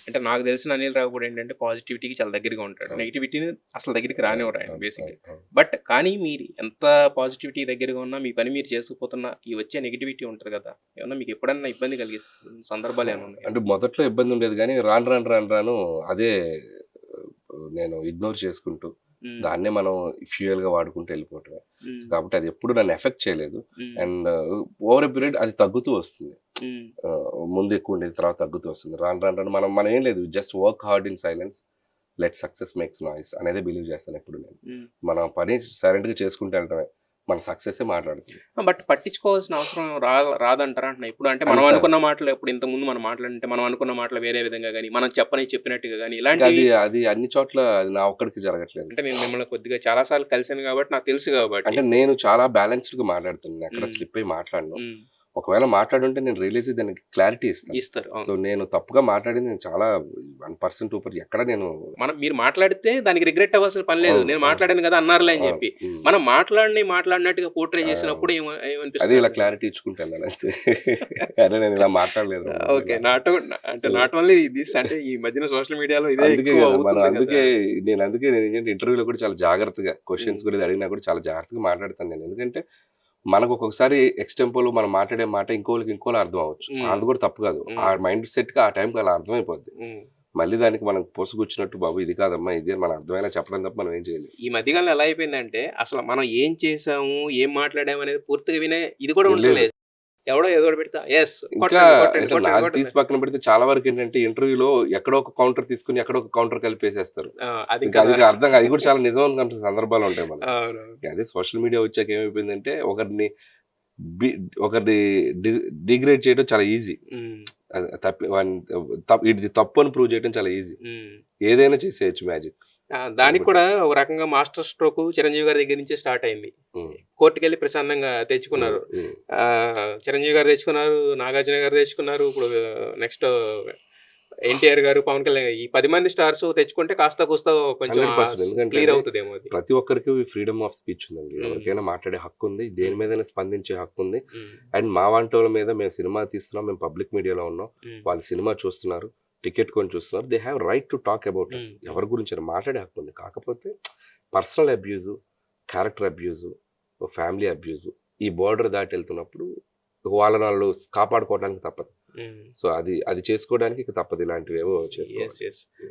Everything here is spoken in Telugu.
అంటే నాకు తెలిసిన అనిల్ రావిపూడి ఏంటంటే పాజిటివిటీకి చాలా దగ్గరగా ఉంటాడు. అవును. నెగటివిటీని అసలు దగ్గరికి రానివ్వరు ఆయన అవును. బేసిక్‌గా. అవును. బట్ కానీ మీరు ఎంత పాజిటివిటీ దగ్గరగా ఉన్నా, మీ పని మీరు చేసుకుపోతున్నా, ఈ వచ్చే నెగటివిటీ ఉంటది కదా! ఏమన్నా మీకు ఎప్పుడన్నా ఇబ్బంది కలిగిస్తున్న సందర్భాలు ఏమైనా ఉన్నాయా? అంటే మొదట్లో ఇబ్బందుండేది గానీ, రాను అదే నేను ఇగ్నోర్ చేసుకుంటూ, హ్మ్. దాన్నే మనం ఫ్యూయల్‌గా వాడుకుంటూ వెళ్ళిపోవటమే. హ్మ్. కాబట్టి అది ఎప్పుడు నన్ను ఎఫెక్ట్ చేయలేదు. హ్మ్. అండ్ ఓవర్ ఎ పీరియడ్ అది తగ్గుతూ వస్తుంది. హ్మ్. ముందు ఎక్కువుండేది, తర్వాత తగ్గుతూ వస్తుంది. రాను మనం ఏం లేదు, just work hard in silence, let success makes noise అనేదే బిలీవ్ చేస్తాను ఎప్పుడు నేను. హ్మ్. మన పని సైలెంట్‌గా చేసుకుంటూ వెళ్ళటమే. మన సక్సెసే మాట్లాడుతుంది. బట్ పట్టించుకోవాల్సిన అవసరం రాదంటారా అంటున్నా. ఇప్పుడు అంటే మనం అంత అనుకున్న మాటలు ఇప్పుడు ఇంతకుముందు మనం మాట్లాడుంటే మనం అనుకున్న మాటలు వేరే విధంగా గాని, మనం చెప్పినట్టుగా గాని ఇంకా ఇలాంటివి అది అన్ని చోట్ల అది నా ఒక్కడికి జరగట్లేదు. అంటే నేను మిమ్మల్ని కొద్దిగా చాలా సార్లు కలిసాను కాబట్టి నాకు తెలుసు కాబట్టి. అంటే నేను చాలా బ్యాలెన్స్‌డ్‌గా మాట్లాడుతాను. నేనెక్కడ హ్మ్. స్లిప్ అయ్యి మాట్లాడను. హ్మ్. ఒకవేళ మాట్లాడుంటే నేను రియలైజ్ అయ్యి దానికి క్లారిటీ ఇస్తాను. ఇస్తారు. సో, అవును. నేను తప్పుగా మాట్లాడింది నేను చాలా 1%, 2% ఎక్కడ నేను మీరు మాట్లాడితే దానికి రిగ్రెట్ అవ్వాల్సిన పని లేదు. అవును. నేను అవును. మాట్లాడాను కదా! అన్నారులే అని అవును. చెప్పి. హ్మ్. మనం మాట్లాడినట్టుగా పోర్ట్రే ఆహ్, చేసినప్పుడు అదే ఏమనిపిస్తది ఇలా మీకు? క్లారిటీ ఇచ్చుకుంటూ వెళ్ళాలంతే. అరే! నేను ఇలా మాట్లాడలేదురా బాబు ఓకే. ఇలా. అంటే నాట్ ఓన్లీ దిస్ అంటే ఈ మధ్యన సోషల్ మీడియాలో ఇదే అందుకే ఎక్కువ గదా! అవుతుంది కదా! నేను ఇంటర్వ్యూలో కూడా చాలా జాగ్రత్తగా హ్మ్. క్వెషన్స్ కూడా అడిగినా కూడా చాలా జాగ్రత్తగా మాట్లాడతాను నేను. ఎందుకంటే మనకు ఒక్కొక్కసారి ఎక్స్‌టెంపోలో మనం మాట్లాడే మాట ఇంకోళ్ళకి ఇంకోలా అర్థం అవ్వచ్చు. హ్మ్. ఆళ్ళది కూడా తప్పు కాదు. ఆ హ్మ్. మైండ్ సెట్‌కి ఆ టైంకి అలా అర్థమైపోద్ది. హ్మ్. మళ్ళీ దానికి మనం పొసగుచ్చినట్టు బాబు ఇది కాదమ్మా ఇది అని మనం అర్థమయ్యేలా చెప్పడం తప్ప మనం ఏం చేయలేం. ఈ మధ్య కాలంలో ఎలా అయిపోయిందంటే అసలు మనం ఏం చేసాము, ఏం మాట్లాడాము అనేది పూర్తిగా వినే ఇది కూడా లేదు. ఉండట్లేదు. ఎవడో ఏదో ఒకటి పెడితే యెస్ ఇంకా కొట్టండి, కొట్టండి, అంటే కొట్టండి, నాది కొట్టండి. తీసి పక్కన పెడితే చాలా వరకేంటంటే ఇంటర్వ్యూలో ఎక్కడో ఒక కౌంటర్ తీసుకొని ఎక్కడో ఒక కౌంటర్ కలిపేసేస్తారు. ఆ! ఇంకా అదింకా అది అర్థం కాదు. అది కూడా చాలా నిజం అనుకున్న సందర్భాలుంటాయి మనకి. అవునవును. అదే సోషల్ మీడియా వచ్చాక ఏమైపోయిందంటే బి ఒకరిని డి డిగ్రేడ్ చేయడం చాలా ఈజీ. హ్మ్. అది తప్పి వాడిని ఇది తప్పు అని ప్రూవ్ చేయడం చాలా ఈజీ. హ్మ్. ఏదైనా చేసేయొచ్చు మ్యాజిక్. దానికి కాబట్టి కూడా ఒక రకంగా మాస్టర్ స్ట్రోకు 'చిరంజీవి' గారి దగ్గర నుంచే స్టార్ట్ అయింది. హ్మ్. కోర్ట్‌కెళ్ళి ప్రశాంతంగా తెచ్చుకున్నారు. హ్మ్. హ్మ్. 'చిరంజీవి' గారు తెచ్చుకున్నారు, 'నాగార్జున' గారు తెచ్చుకున్నారు. ఇప్పుడు నెక్స్ట్ 'ఎన్టీఆర్' గారు, 'పవన్ కళ్యాణ్' గారు ఈ 10 మంది స్టార్స్ తెచ్చుకుంటే కాస్త కూస్తో కొంచెం 100% ఎందుకంటే క్లియర్ అండి అవుతదేమో అది. ప్రతి ఒక్కరికి ఫ్రీడమ్ ఆఫ్ స్పీచ్ ఉందండి. హ్మ్. ఎవరికైనా మాట్లాడే హక్కుంది. దేని హ్మ్. మీదైనా స్పందించే హక్కుంది. హ్మ్. అండ్ మా వంటోళ్ళ మీద మేము సినిమా తీస్తున్నాం. మేము పబ్లిక్ మీడియాలో ఉన్నాం. హ్మ్. వాళ్ళు సినిమా చూస్తున్నారు. టికెట్ కొని చూస్తున్నారు. They have right to talk about us. Hmm. Hmm. ఎవరి గురించైనా మాట్లాడే హక్కుంది. కాకపోతే personal abuse, character abuse, family abuse ఈ బోర్డర్ దాటి వెళ్తున్నప్పుడు వాళ్ళని కాపాడుకోవడానికి తప్పదు. హ్మ్. సో, అది చేసుకోవడానికి ఇక తప్పదు. ఇలాంటివేవో యెస్. చేసుకోవాలి. యెస్.